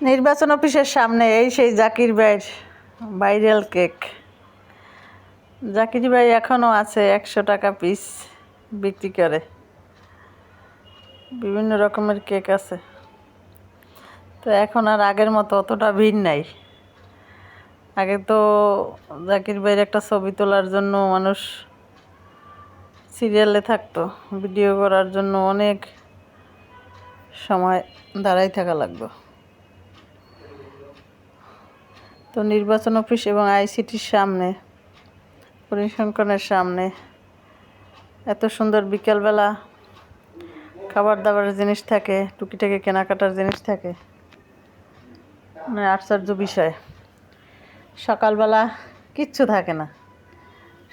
নির্বাচন অফিসের সামনে এই সেই জাকির ভাইয়ের ভাইরাল কেক। জাকির ভাই এখনও আছে, 100 টাকা পিস বিক্রি করে। বিভিন্ন রকমের কেক আছে, তো এখন আর আগের মতো অতটা ভিড় নাই। আগে তো জাকির ভাইয়ের একটা ছবি তোলার জন্য মানুষ সিরিয়ালে থাকতো, ভিডিও করার জন্য অনেক সময় দাঁড়াই থাকা লাগতো। তো নির্বাচন অফিস এবং আইসিটির সামনে, পরিসংখ্যানের সামনে এত সুন্দর বিকেলবেলা খাবার দাবারের জিনিস থাকে, টুকিটাকি কেনাকাটার জিনিস থাকে, মানে আশ্চর্য বিষয়। সকালবেলা কিচ্ছু থাকে না,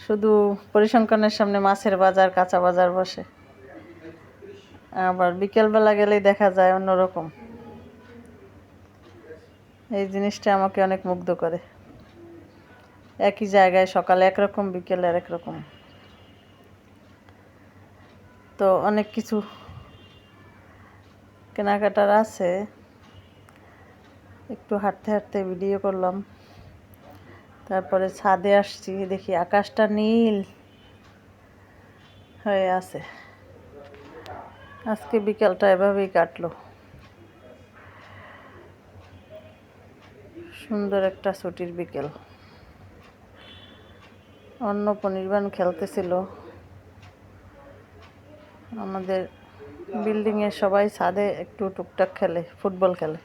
শুধু পরিসংখ্যানের সামনে মাছের বাজার, কাঁচা বাজার বসে। আবার বিকেলবেলা গেলেই দেখা যায় অন্যরকম। এই জিনিসটা আমাকে অনেক মুগ্ধ করে। একই জায়গায় সকালে একরকম, বিকেলে আরেক রকম। তো অনেক কিছু কেনাকাটার আছে, একটু হাঁটতে হাঁটতে ভিডিও করলাম। তারপরে ছাদে আসছি, দেখি আকাশটা নীল হয়ে আছে। আজকে বিকালটা এভাবেই কাটলো। সুন্দর একটা ছুটির বিকেল। অনির্বাণ খেলতেছিল। আমাদের বিল্ডিংয়ে সবাই ছাদে একটু টুকটাক খেলে, ফুটবল খেলে।